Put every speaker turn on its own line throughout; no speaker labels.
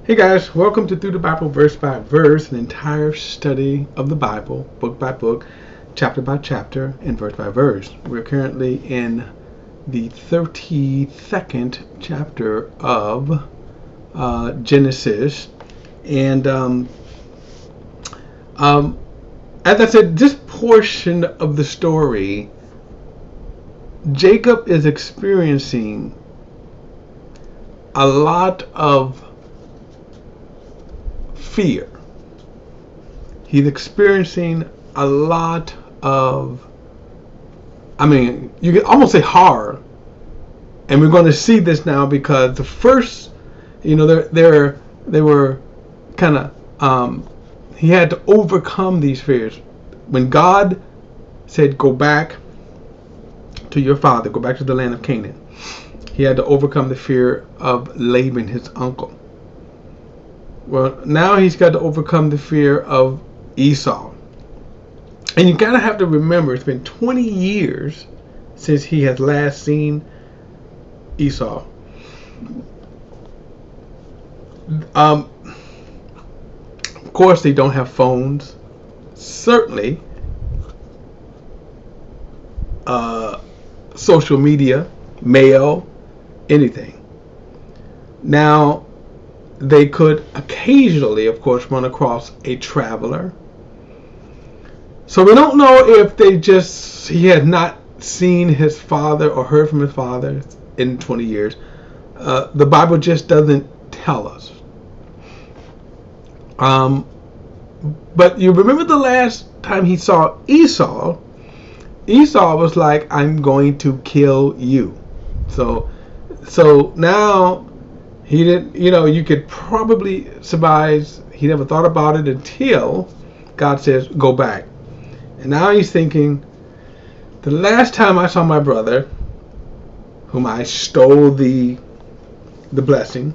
Hey guys, welcome to Through the Bible Verse by Verse, an entire study of the Bible, book by book, chapter by chapter, and verse by verse. We're currently in the 32nd chapter of Genesis. And as I said, this portion of the story, Jacob is experiencing a lot of fear. He's experiencing a lot of, you can almost say horror. And we're going to see this now because the first, they were kind of, he had to overcome these fears. When God said, go back to your father, go back to the land of Canaan, he had to overcome the fear of Laban, his uncle. Well, now he's got to overcome the fear of Esau. And you gotta have to remember, it's been 20 years since he has last seen Esau. Of course, they don't have phones. Certainly, social media, mail, anything. Now, they could occasionally, of course, run across a traveler. So we don't know if he had not seen his father or heard from his father in 20 years. The Bible just doesn't tell us. But you remember the last time he saw Esau, Esau was like, I'm going to kill you. So now, he didn't, you could probably surmise he never thought about it until God says, go back. And now he's thinking, the last time I saw my brother, whom I stole the blessing,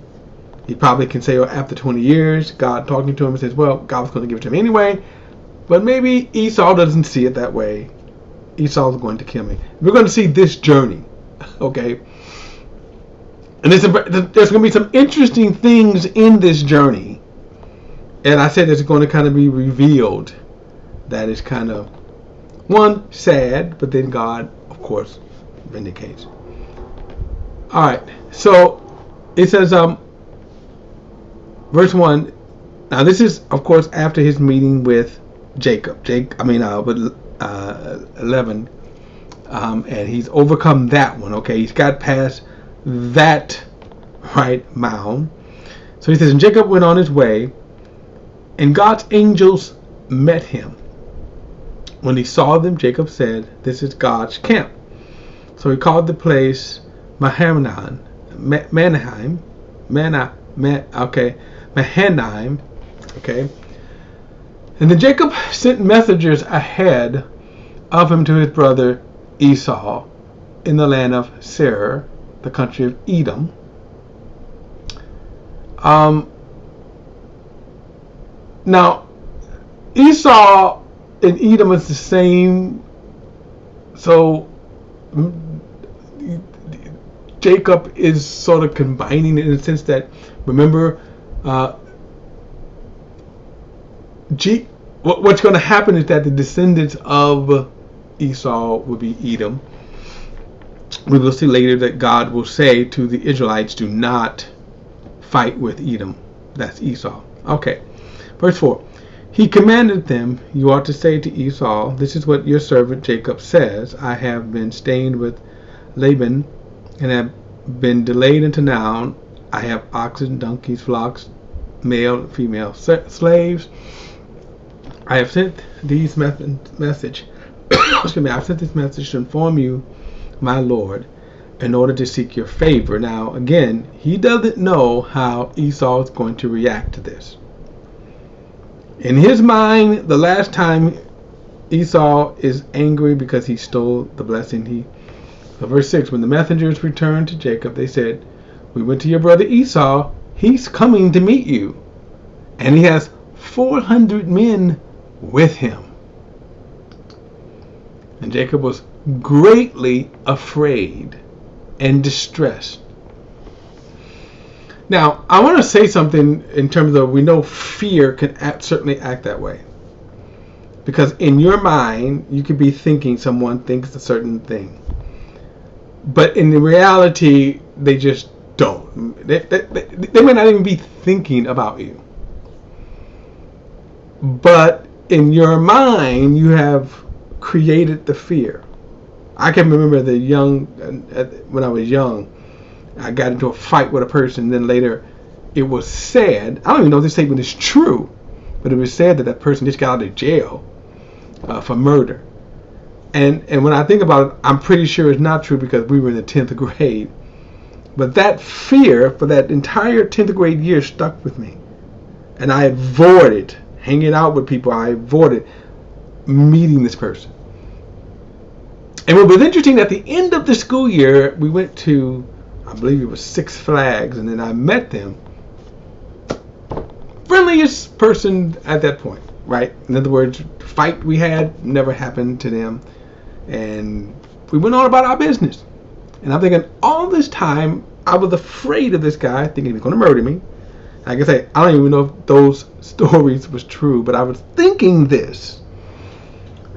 he probably can say, after 20 years, God talking to him and says, well, God was going to give it to him anyway, but maybe Esau doesn't see it that way. Esau's going to kill me. We're going to see this journey, okay? And there's going to be some interesting things in this journey. And I said it's going to kind of be revealed. That is kind of, one, sad, but then God, of course, vindicates. Alright, so it says, verse 1. Now this is, of course, after his meeting with Jacob. With 11. And he's overcome that one, okay? He's got past that mound. So he says, and Jacob went on his way, and God's angels met him. When he saw them, Jacob said, this is God's camp. So he called the place Mahanaim. Okay. And then Jacob sent messengers ahead of him to his brother Esau in the land of Seir, the country of Edom. Now, Esau and Edom is the same. So Jacob is sort of combining it in the sense that, remember, what's going to happen is that the descendants of Esau will be Edom. We will see later that God will say to the Israelites, do not fight with Edom. That's Esau. Okay. Verse 4. He commanded them, you ought to say to Esau, this is what your servant Jacob says. I have been staying with Laban and have been delayed until now. I have oxen, donkeys, flocks, male, female slaves. I have sent these message. Excuse me. I've sent this message to inform you, my Lord, in order to seek your favor. Now, again, he doesn't know how Esau is going to react to this. In his mind, the last time Esau is angry because he stole the blessing. Verse 6, when the messengers returned to Jacob, they said, we went to your brother Esau. He's coming to meet you. And he has 400 men with him. And Jacob was greatly afraid and distressed. Now, I want to say something in terms of we know fear can certainly act that way. Because in your mind, you could be thinking someone thinks a certain thing. But in the reality, they just don't. They may not even be thinking about you. But in your mind, you have created the fear. I can remember when I was young, I got into a fight with a person. Then later, it was said, I don't even know if this statement is true, but it was said that person just got out of jail for murder. And when I think about it, I'm pretty sure it's not true because we were in the 10th grade. But that fear for that entire 10th grade year stuck with me. And I avoided hanging out with people. I avoided meeting this person. And what was interesting, at the end of the school year, we went to, I believe it was Six Flags, and then I met them. Friendliest person at that point, right? In other words, the fight we had never happened to them. And we went on about our business. And I'm thinking, all this time, I was afraid of this guy, thinking he was going to murder me. Like I say, I don't even know if those stories was true, but I was thinking this.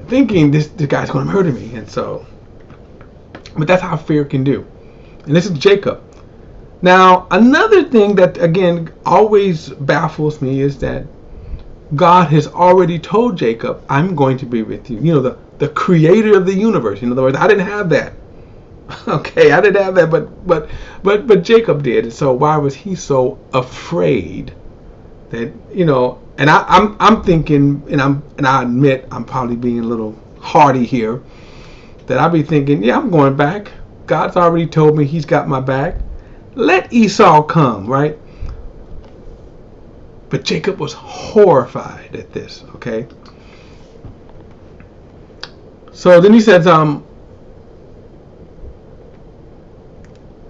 Thinking this guy's going to murder me. And so, but that's how fear can do. And this is Jacob. Now, another thing that, again, always baffles me is that God has already told Jacob, I'm going to be with you. You know, the creator of the universe. In other words, I didn't have that. Okay, I didn't have that, but Jacob did. And so why was he so afraid that, you know, and I'm thinking, and I admit I'm probably being a little hardy here, that I'll be thinking, yeah, I'm going back. God's already told me he's got my back. Let Esau come, right? But Jacob was horrified at this, okay? So then he says,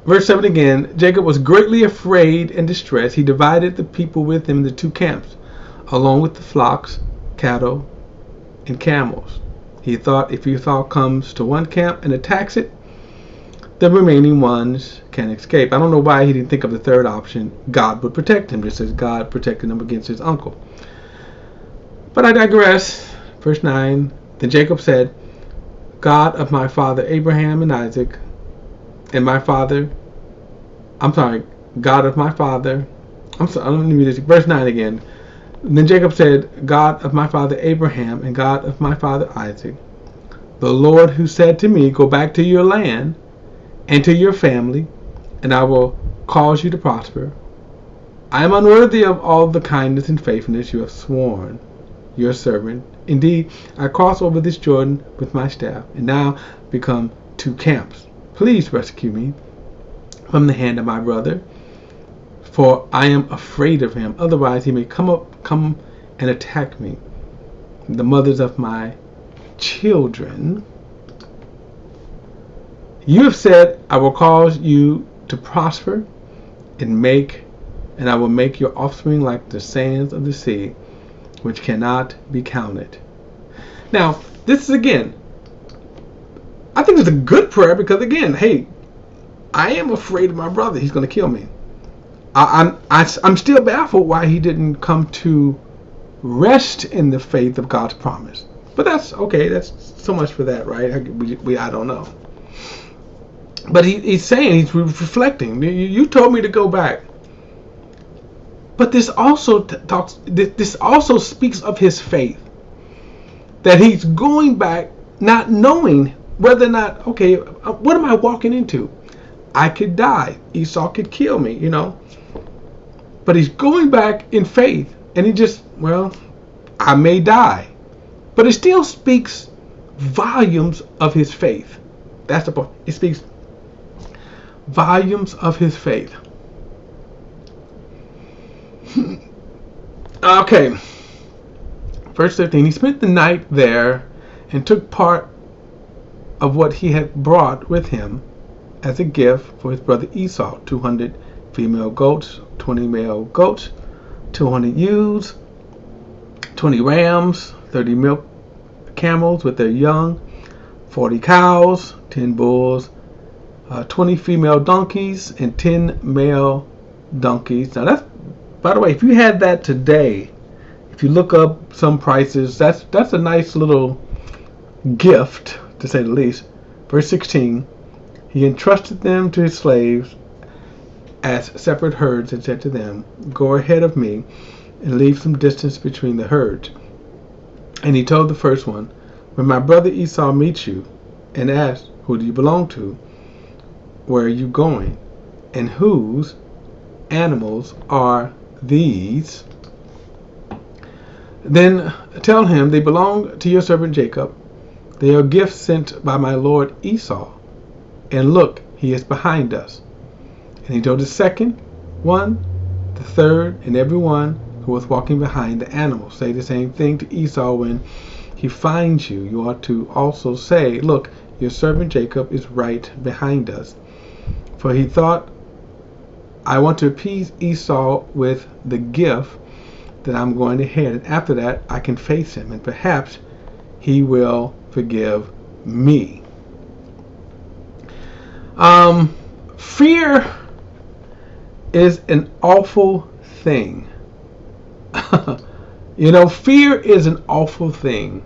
verse 7 again, Jacob was greatly afraid and distressed. He divided the people with him into two camps, along with the flocks, cattle, and camels. He thought if Esau comes to one camp and attacks it, the remaining ones can escape. I don't know why he didn't think of the third option. God would protect him, just as God protected him against his uncle. But I digress. Verse 9, then Jacob said, God of my father Abraham and Isaac, and God of my father, let me read this, verse 9 again. Then Jacob said, God of my father Abraham and God of my father Isaac, the Lord who said to me, go back to your land and to your family, and I will cause you to prosper. I am unworthy of all the kindness and faithfulness you have sworn your servant. Indeed, I cross over this Jordan with my staff, and now become two camps. Please rescue me from the hand of my brother, for I am afraid of him. Otherwise he may come and attack me, the mothers of my children. You have said, I will cause you to prosper and I will make your offspring like the sands of the sea, which cannot be counted. Now, this is again, I think it's a good prayer because again, hey, I am afraid of my brother. He's going to kill me. I'm still baffled why he didn't come to rest in the faith of God's promise. But that's okay. That's so much for that, right? I don't know. But he's saying, he's reflecting. You told me to go back. But this also this also speaks of his faith. That he's going back not knowing whether or not, okay, what am I walking into? I could die. Esau could kill me, you know. But he's going back in faith. And he just, well, I may die. But it still speaks volumes of his faith. That's the point. It speaks volumes of his faith. Okay. Verse 15. He spent the night there and took part of what he had brought with him as a gift for his brother Esau, 200 female goats, 20 male goats, 200 ewes, 20 rams, 30 milk camels with their young, 40 cows, 10 bulls, 20 female donkeys, and 10 male donkeys. Now that's, by the way, if you had that today, if you look up some prices, that's a nice little gift, to say the least. Verse 16, he entrusted them to his slaves as separate herds and said to them, go ahead of me and leave some distance between the herds. And he told the first one, when my brother Esau meets you and asks, who do you belong to? Where are you going? And whose animals are these? Then tell him they belong to your servant Jacob. They are gifts sent by my lord Esau. And look, he is behind us. And he told the second one, the third, and everyone who was walking behind the animals. Say the same thing to Esau when he finds you. You ought to also say, look, your servant Jacob is right behind us. For he thought, I want to appease Esau with the gift that I'm going ahead. And after that, I can face him. And perhaps he will forgive me. Fear is an awful thing. Fear is an awful thing.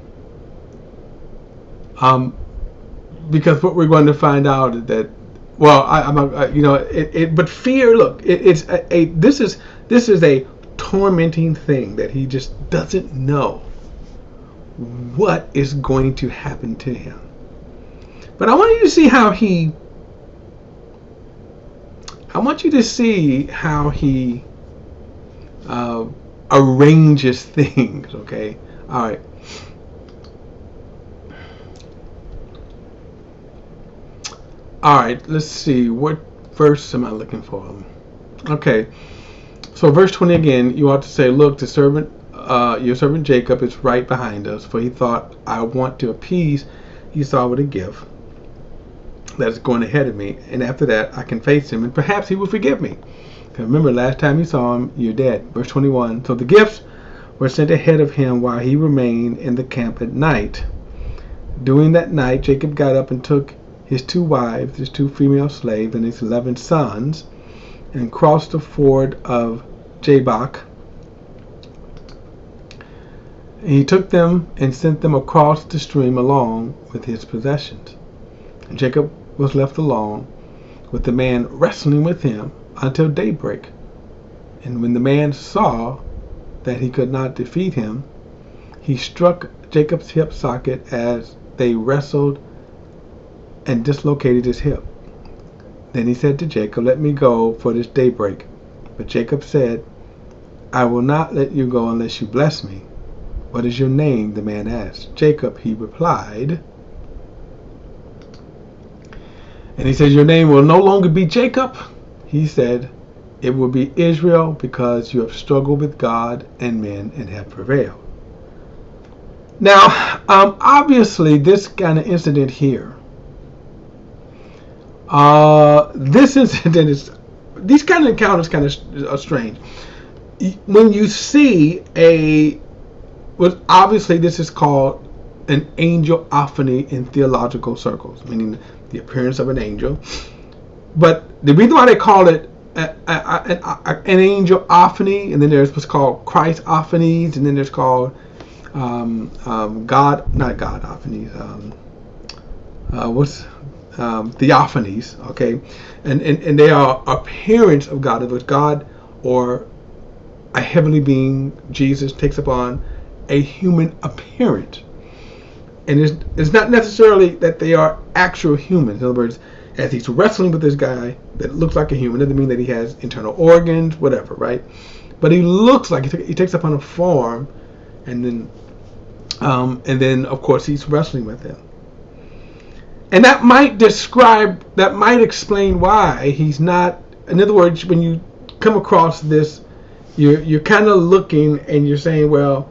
Because what we're going to find out is that, but fear. Look, this is a tormenting thing that he just doesn't know what is going to happen to him. But I want you to see how he arranges things. Okay, all right. All right, let's see. What verse am I looking for? Okay, so verse 20 again. You ought to say, look, your servant Jacob is right behind us, for he thought, I want to appease Esau with a gift that's going ahead of me, and after that I can face him, and perhaps he will forgive me. Remember, last time you saw him, you're dead. Verse 21. So the gifts were sent ahead of him while he remained in the camp at night. During that night, Jacob got up and took his 2 wives, his 2 female slaves, and his 11 sons, and crossed the ford of Jabbok. And he took them and sent them across the stream along with his possessions. And Jacob was left alone with the man wrestling with him until daybreak. And when the man saw that he could not defeat him, he struck Jacob's hip socket as they wrestled and dislocated his hip. Then he said to Jacob, let me go for this daybreak. But Jacob said, I will not let you go unless you bless me. What is your name? The man asked. Jacob, he replied. And he said, your name will no longer be Jacob. He said, it will be Israel, because you have struggled with God and men and have prevailed. Now, obviously, this kind of incident here, these kind of encounters kind of are strange. When you see obviously this is called an angelophany in theological circles, meaning the appearance of an angel. But the reason why they call it an angelophany, and then there's what's called Christophanies, and then there's called theophanies, okay, and they are appearance of God, of God or a heavenly being. Jesus takes upon a human appearance, and it's not necessarily that they are actual humans. In other words, as he's wrestling with this guy that looks like a human, doesn't mean that he has internal organs, whatever, right? But he looks like he takes upon a form, and then of course he's wrestling with him. And that might explain why he's not. In other words, when you come across this, you're kind of looking and you're saying, well,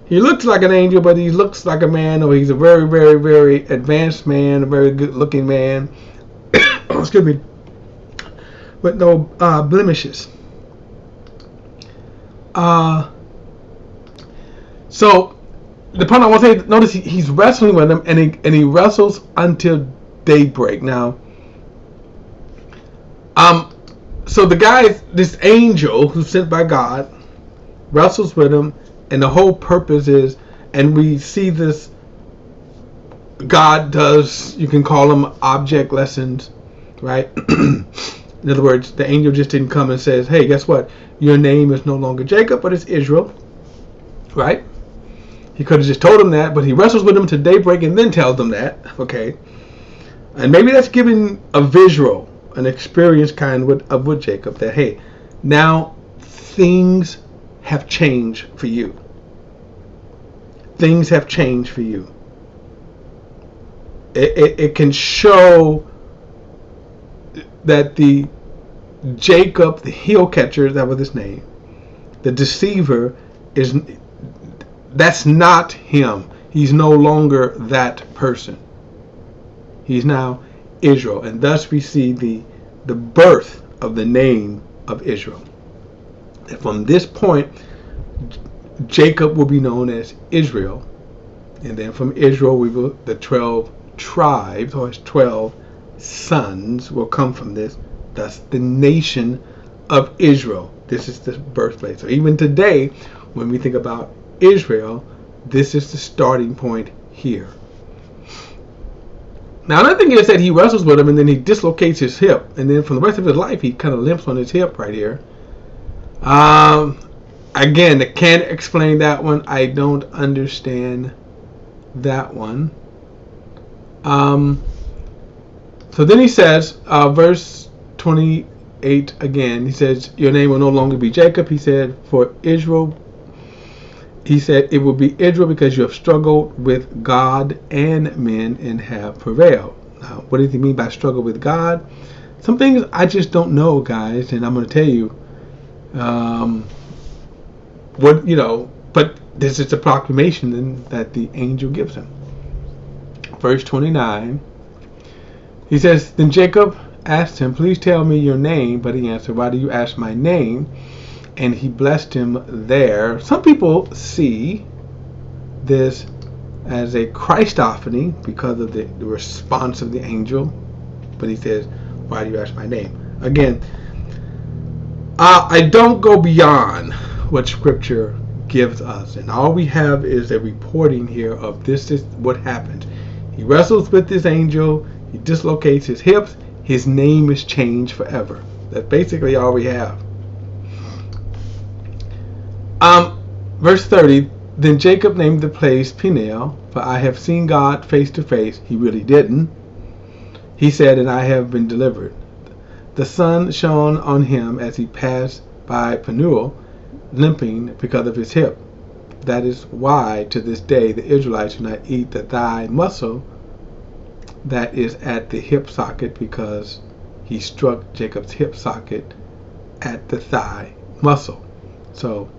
he looks like an angel, but he looks like a man, or he's a very, very, very advanced man, a very good-looking man. Excuse me, with no blemishes. So the point I want to say, notice he's wrestling with him, and he wrestles until daybreak. Now, So this angel who's sent by God, wrestles with him, and the whole purpose is, and we see this, God does, you can call them object lessons, right? In other words, the angel just didn't come and says, hey, guess what? Your name is no longer Jacob, but it's Israel, right? He could have just told him that, but he wrestles with him to daybreak and then tells them that, okay? And maybe that's giving a visual, an experience kind of with Jacob, that, hey, now things have changed for you. Things have changed for you. It can show that the Jacob, the heel catcher, that was his name, the deceiver, that's not him. He's no longer that person. He's now Israel, and thus we see the birth of the name of Israel. And from this point, Jacob will be known as Israel, and then from Israel the 12 tribes, or his 12 sons, will come from this. Thus the nation of Israel. This is the birthplace. So even today, when we think about Israel, this is the starting point here. Now another thing is that he wrestles with him and then he dislocates his hip, and then for the rest of his life he kind of limps on his hip right here. Again, I can't explain that one. I don't understand that one. So then he says, verse 28 again, he says, your name will no longer be Jacob. He said, for Israel, he said, it will be Israel because you have struggled with God and men and have prevailed. Now, what does he mean by struggle with God? Some things I just don't know, guys, and I'm going to tell you but this is a proclamation that the angel gives him. Verse 29, he says, then Jacob asked him, please tell me your name. But he answered, why do you ask my name? And he blessed him there. Some people see this as a Christophany because of the response of the angel. But he says, why do you ask my name? Again, I don't go beyond what Scripture gives us. And all we have is a reporting here of this is what happens. He wrestles with this angel. He dislocates his hips. His name is changed forever. That's basically all we have. Verse 30, then Jacob named the place Peniel, for I have seen God face to face. He really didn't. He said, and I have been delivered. The sun shone on him as he passed by Penuel, limping because of his hip. That is why to this day the Israelites do not eat the thigh muscle that is at the hip socket, because he struck Jacob's hip socket at the thigh muscle. So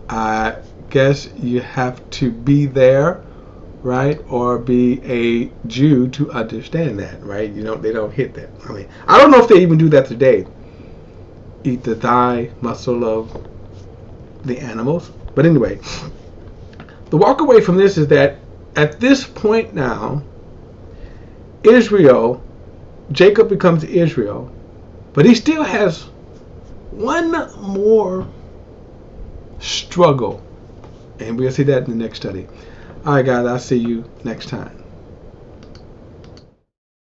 I guess you have to be there, right, or be a Jew to understand that, right? They don't hit that. I mean, I don't know if they even do that today. Eat the thigh muscle of the animals. But anyway, the walk away from this is that at this point now, Jacob becomes Israel, but he still has one more struggle, and we'll see that in the next study. All right, guys, I'll see you next time.